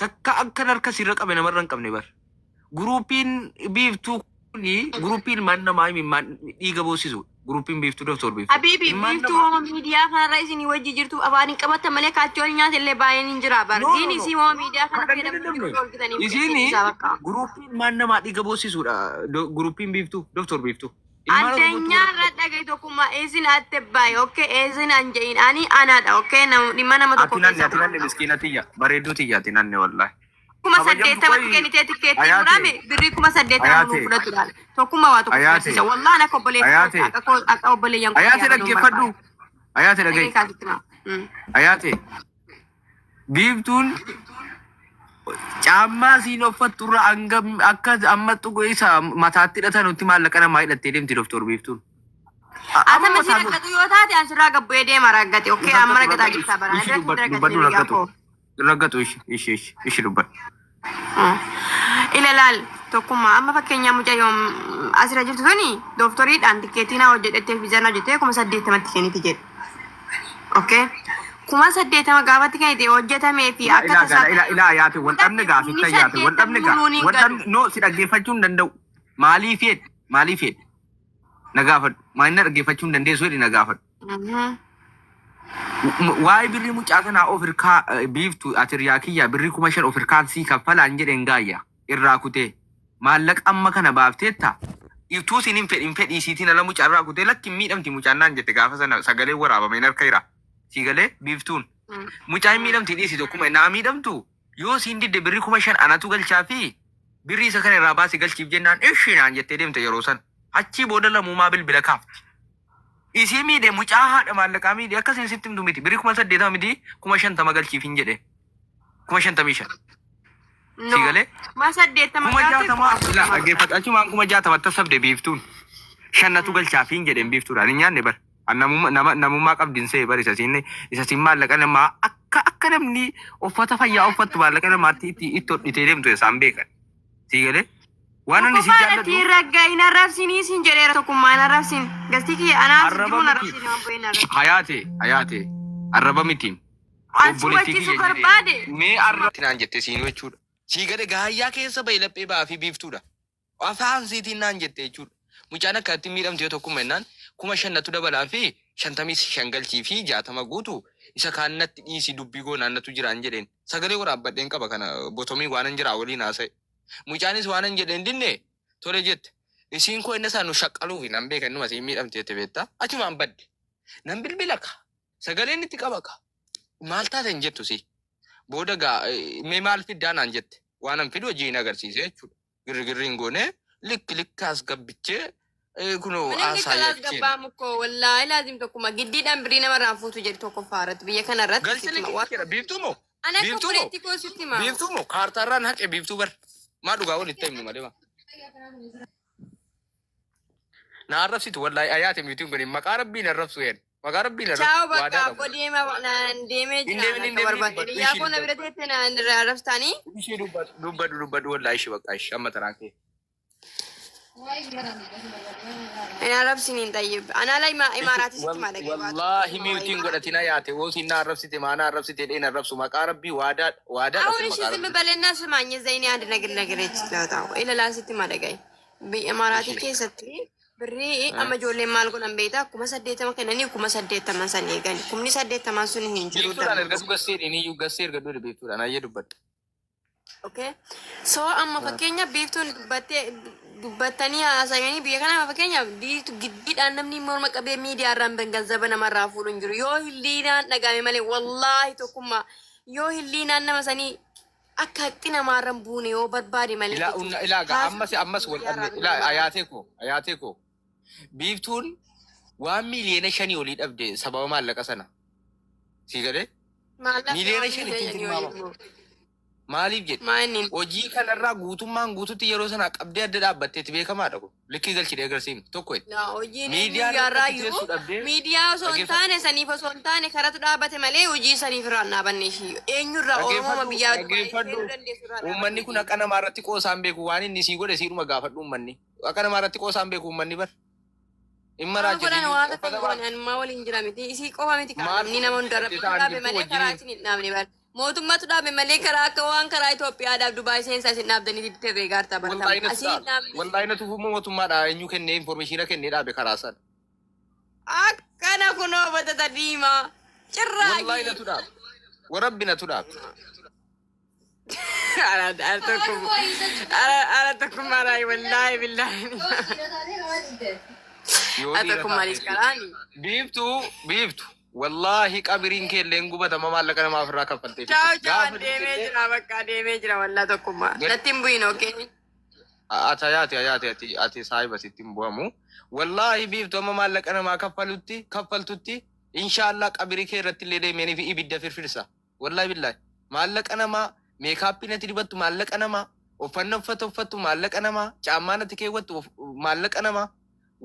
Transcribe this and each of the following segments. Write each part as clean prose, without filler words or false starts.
takka akka harka sirra qabe namarra hin qabne bar. Guruupiin biiftuu kuni guruupiin man namaa dhiiga boosisu. Guruupiin biiftuu doktor biiftuu. Habibi biiftuu miidiyaa kanarra isin wajji jirtu afaan hin qabatta malee kaachoon nyaata illee baay'een hin jira bar. Isin isii moo miidiyaa kana fayyadamu isini guruupiin man namaa dhiiga boosisudha. Guruupiin biiftuu doktor biiftuu. Addunyaa irra dhagahi tokkummaa isin atte baay'ee okkee isin anja'iin ani anaadha okkee dhimma nama tokko keessa. Ati miskiina tiyya bareedduu tiyyaati nanne wallahi. 8,000 kennitee tikkeetti murame birrii 8,000 nu fudhatudhaan tokkummaa waa tokko fudhatisa wallaan akka obboleessaa akka obboleeyyan ayaate dhaggeeffadhu ayaate dhaggeeffadhu ayaate biiftuun caammaa siin uffatturra hanga akka amma xuqu isa mataatti hidhatan nutti maallaqa namaa hidhattee deemti doktor biiftuun. Ata masi raggatu yoo taate asirraa gabbu'ee deema raggate okkee amma raggataa jirtaa baraan raggatu ishi dubbadhu. Ilalaal tokkummaa amma fakkeenyaa mucaa yoom asirra jirtu suni dooftoriidhaan tikkeetiin haa hojjedhettee viizaan hojjettee 8,000 kenniti jedhe. Okkee 8,000 gaafatti kennite hojjetamee fi akka tasaa ilaa yaate waldhabne gaafitta yaate waldhabne no si dhaggeeffachuu hin danda'u maaliif jedhe na gaafadhu maalina dhaggeeffachuu hin dandeessu jedhe na gaafadhu. Waa'ee birrii mucaa kanaa of hirkaa biiftu ati riyaa kiyya birrii 5,000 of hirkaan sii kaffalaan jedheen gaayya irraa kutee maallaqa amma kana baafteetta ibtuu siin hin fedhii siitiin ala mucaa irraa kutee lakki miidhamti mucaan naan jette gaafa sana sagalee waraabameen harka jira sii galee biiftuun mucaa hin miidhamti dhiisi tokkuma naa miidhamtu yoo siin didde birrii 5,000 anatu galchaa fi birrii isa kana irraa baasi galchiif jennaan ishii naan jettee deemte yeroo san achii booda lamuumaa bilbila kaafti. Isi miidhe mucaa haadha maallaqaa miidhe akkasiin sitti himtu miti birrii 8,000 miti 50,000 galchiif hin jedhe 55,000. Si galee? 8,000 dhaggeeffatu achumaan 60,000 tasabde biiftuun shannatu galchaaf hin jedheen biiftuudhaan hin nyaanne bar namummaa qabdin see bar isa siin maallaqa namaa akka namni uffata fayyaa uffattu maallaqa namaatti itti hodhitee deemtu isaan beekan. Si galee? Waan ani si jaallatu raggaa hin arrabsinii siin jedheera tokkummaa hin arrabsin gastii kiyya anaaf jiruun arrabsin waan bo'een arrabsin. Hayaate arraba mitiin. Ansibachiisu barbaade. Mee arrabti naan jette siin jechuudha. Sii gade gaayyaa keessa bahi laphee ba'aa fi biiftuudha. Afaan siitiin naan jette jechuudha. Mucaan akkatti miidhamte yoo tokkummaa jennaan 5,000 dabalaa fi 55 galchii fi 60 guutu isa kaannatti dhiisii dubbii goonaannatu jiraan jedheen. Sagalee waraabbadheen qaba kana botomii waanan jiraa waliin haasa'e. Mucaanis waanan jedheen dinne tole jette. Isiin koo inni isaan nu shaqqaluufi nan beeka innuma siin miidhamte jette beektaa. Achumaan badde. Nan bilbila ka. Sagaleen itti qaba ka. Maal taateen jettu si. Booda gaa mee maal fiddaa naan jette. Waanan fidu hojii hin agarsiise jechuudha. Girgirriin goonee likkaas gabbichee kunoo haasaa jechuudha. Gabbaa mukkoo wallaahi laazim tokkuma giddiidhaan birii namarraan fuutu jedhu tokko faaratti biyya kanarratti. Galchanii biiftuu moo? Ana akka fureetti koo sitti maa? Biiftuu moo? Kaartaarraan haqe biiftuu bar. Maa dhugaa walitti himnu malee maa? Na arrabsitu wallahi ayaate miituun kun maqaa rabbiin arrabsu jedhe. Maqaa rabbiin arrabsu. Ciao bakka abbo deemee jira akka barbaade. Yaafoo na bira teette na arrabstaanii. Ishee dubbadhu wallahi ishee bakka ishee amma taraan kee. Ina arrabsiniin tayyib. Ana la imaaraati sitti maadha. Wallahi miituun godhatina yaate woosiin na arrabsite maana arrabsite dheen arrabsu maqaa rabbii waadaa. Aሁን እሺ ዝም በለና ስማኝ ዘይኔ አንድ ነገር ይችላልታው ኢለላ ሲቲ ማደጋይ በኢማራቲ ከሰቲ ብሪ አመጆሌ ማልጎን ቤታ ኩማ ሰደተማ ከነኒ ኩማ ሰደተማ ሰኔ ገን ኩምኒ ሰደተማ ሱን ሂንጅሩ ዳ ነርገሱ ገሴር እኔ ዩ ገሴር ገዶ ቤቱ ዳና ይዱበት ኦኬ ሶ አማ ፈከኛ ቤቱን ዱበተኒ አሳየኒ ቢከና ፈከኛ ዲቱ ግዲዳን ነምኒ ሞር መቀበ ሚዲያ ራምበን ገንዘበና ማራፉሉ እንጅሩ ዮ ሂሊና ነጋሜ ማለ ወላሂ ተኩማ yoo hilliinaan nama sanii akka haqxi namaarran buune yoo barbaade malee. Ilaa ammas wal dhabne ilaa ayaatee koo biiftuun waan miiliyoona 5 olii dhabde sababa maallaqa sana sii galee miiliyoona 5 ittiin tilmaama maaliif jedhe hojii kanarraa guutummaan guututti yeroo sana qabdee adda dhaabbatteetti beekamaadha kun likkii galchidee agarsiifne tokko miidiyaa osoo hin taane saniif osoo hin taane karatu dhaabate malee hojii saniif irraa dhaabanne ishii eenyurraa oomama biyyaa uummanni kun akka namaa irratti qoosaan beeku waan inni sii godhe siidhuma gaafadhu uummanni akka namaa irratti qoosaan beeku uummanni bar imma raajii waan waliin jira miti isii qofa miti kan inni nama hundarra dhaabe malee karaa isin hin dhaabne bar mootummaatu dhaabe malee karaa akka waan karaa Itoophiyaadhaaf Dubaay seensaa isin dhaabdanii dirree gaartaa baratamu. Asiin dhaabne. Wallahi na tufu mootummaadha eenyu kennee information kennee dhaabe karaa san. Akkana kunoo batata diimaa. Cirraa. Wallahi na tudhaab. Warabbi na tudhaab. Ala tokkummaa raayi wallaahi billaahi. Ala tokkummaa liskaraani. Biiftu. Wallahi qabriin keelleen gubatama maallaqa namaaf irraa kaffaltee. Ciao deemee jira bakka deemee jira wallaa tokkummaa. Natti hin bu'iin ookee. Ati saahiba sitti hin bu'amu. Wallahi biiftu amma maallaqa namaa kaffaltutti inshallah qabrii kee irratti illee deemanii fi ibidda firfirsa. Wallahi billahi maallaqa namaa meekaappii natti dibattu maallaqa namaa uffannaa uffattu maallaqa namaa caammaa natti keewwattu maallaqa namaa.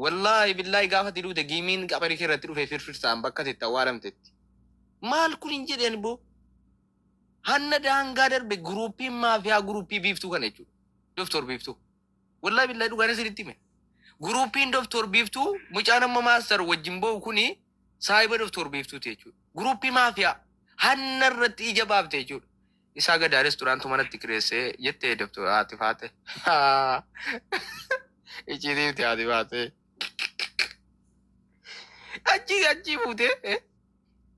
Wallahi billahi gaafa tiduute giimiin qabrii kee irratti dhufee firfirsaan bakka itti awwaalamtetti. Maal kun hin jedheen boo? Hanna daangaa darbe guruuppiin maafiyaa guruuppii biiftuu kana jechuudha. Doktor biiftuu. Wallahi billahi dhugaan isinitti hime. Guruuppiin doktor biiftuu mucaan amma maastar wajjin ba'u kuni saahiba doktor biiftuuti jechuudha. Guruuppii maafiyaa hanna irratti ija baafte jechuudha. Isaa gadaa restoraantu manatti kireessee jettee doktor haati faate. Ichiitiifti haati faate.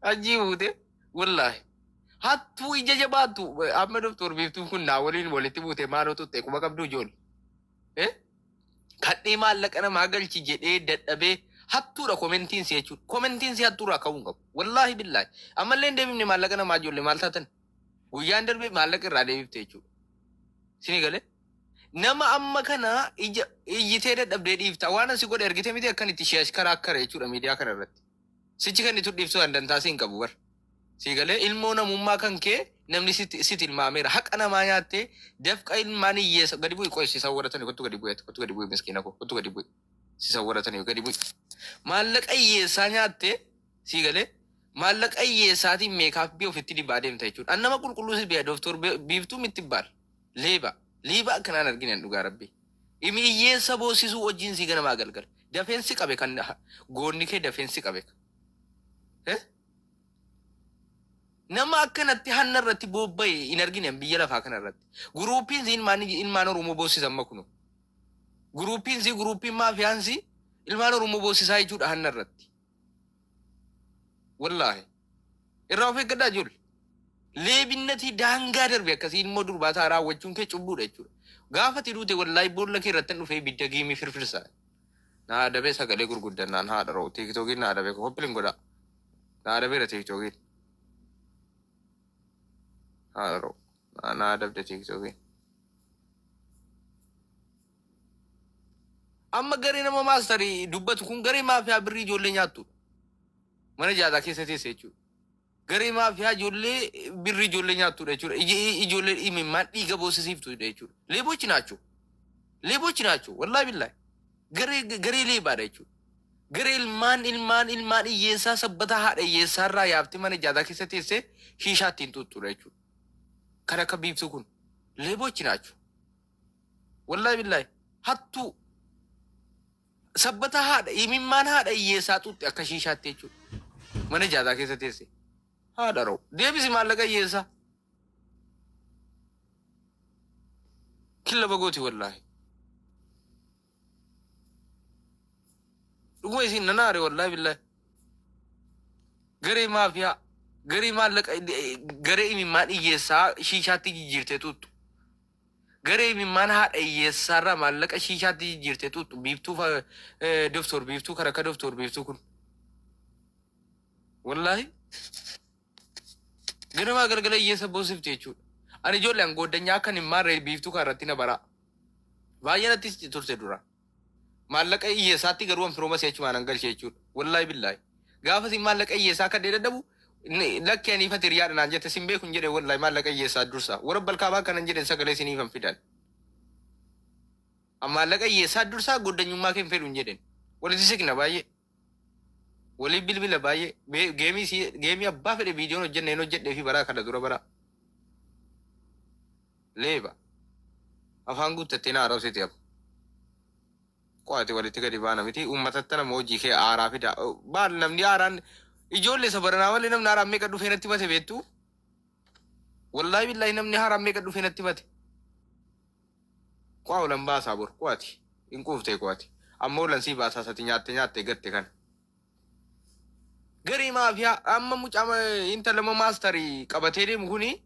Achi fuute wallahi hattuu ija jabaattu amma doktor biiftuun kun naa waliin walitti buute maaloo tutte kuma qabdu ijoollee kadhee maallaqa namaa galchi jedhee dadhabee hattuudha komentiin si jechuudha. Komentiin si hattuudha ka'uun qabu wallahi billahi ammallee hin deebifne maallaqa namaa ijoollee maal taatan guyyaan darbee maallaqa irraa deebifte jechuudha. Sini galee nama amma kana iyyitee dadhabdee dhiifta waan asi godhe ergite miti akkan itti shee karaa akkara jechuudha miidiyaa kana irratti. Sichi kan itti dhiibsuu dandaantaasii hin qabu bar. Si galee ilmoo namummaa kan kee namni sitti ilmaameera haqa namaa nyaattee dafqa ilmaan hiyyeessa gadi bu'i qo'e si sawwaratanii kottu gadi bu'e miskiina koo kottu gadi bu'i si sawwaratanii gadi bu'i. Maallaqa hiyyeessaa nyaattee si galee maallaqa hiyyeessaatiin meekaappii ofitti dibaa deemta jechuudha. An nama qulqulluu si bi'a doktor biiftuu mitti baal liiba akkanaan argina dhugaa rabbi. Imi hiyyeessa boosisuu wajjin si ganamaa galgal dafeensi qabe kan goonni kee dafeensi qabe. Nama akkanatti hanna irratti bobba'e hin argine biyya lafaa kana irratti. Guruuppiin si ilmaan Oromoo boosisan makuno. Guruuppiin maafiyaansi ilmaan Oromoo boosisaa jechuudha hanna irratti. Wallaahi. Irraa of eeggadhaa ijoollee. Leebinnati daangaa darbe akkasii ilmoo durbaataa raawwachuun kee cubbuudha jechuudha. Gaafa tiduute wallaahi boolla kee irratti dhufee ibidda giimii firfirsaa. Naa adabee sagalee gurguddannaan haadha ra'u. Tiiktookiin naa adabee hoppiliin godhaa. Naa adabeera tiiktookiin. Haadha naa adabde tiiktookiin. Amma garee nama maastarii dubbatu kun garee maafiyaa birrii ijoollee nyaattu. Mana jaataa keessa teesse jechuudha. Garee maafiyaa ijoollee birrii ijoollee nyaattuudha jechuudha. Ijoollee dhimimmaan dhiiga boosisiiftuudha jechuudha. Leebochi naachuu. Wallaahi billaahi. Garee leebaadha jechuudha. Garee ilmaan hiyyeessaa sabbata haadha hiyyeessaa irraa yaabte mana jaataa keessa teessee shiishaa ittiin tuttuudha jechuudha. Kan akka biiftuu kun leebochi naachuu. Wallaahi billaahi. Hattuu. Sabbata haadha imimmaan haadha hiyyeessaa tuutte akka shiishaatti jechuudha. Mana jaataa keessa teesse. Haadha ra'u. Deebisi maallaqa hiyyeessaa. Killa bagooti wallaahi. Dhuguma isin nanaare wallaahi billaahi. Garee maafiyaa. Garee maallaqa garee imimmaan hiyyeessaa shiishaatti jijjiirtee tuuttu. Garee imimmaan haadha hiyyeessaarraa maallaqa shiishaatti jijjiirtee tuuttu. Biiftuu doktor biiftuu kan akka doktor biiftuu kun. Wallaahi. Ganamaa galgala hiyyeessa boosifte jechuudha. Ani ijoollee angooddanya akkan hin maarree biiftuu kan irratti na baraa. Baay'ee natti turte dura. Maallaqa hiyyeessaatti garuu anfirooma seechumaan hangalchee jechuudha. Wallaahi billaahi. Gaafa sin maallaqa hiyyeessaa akka dadhabu lakkee aniifat hiriyaadha naan jette sin beekun jedhe wallaahi maallaqa hiyyeessaa dursa. Warra balkaabaa kanan jedhen sagalee siniifan fidan. Maallaqa hiyyeessaa dursaa gooddanyummaa kee hin fedhu hin jedhen. Walitti siqna baay'ee. Walii bilbila baay'ee geemii abbaa fedhe viidiyoon hojjenne hin hojjedhee fi baraa kana dura baraa. Leeba. Afaan guuttattee na haara'usiti abu. Qo'ate walitti gadi baana miti uummatatti nama hojii kee aaraa fida. Baal namni aaraan ijoollee isa baranaa malee namni aaraan meeqa dhufee natti bate beektu. wallahi billahi namni haram meeqa dhufe natti bate kwa ulan baasaa bor kwaati in quuftee kwaati amma ulan sii baasaa sati nyaatte gatte kan garii maafiyaa amma mucama intala maastarii qabatee deemu kuni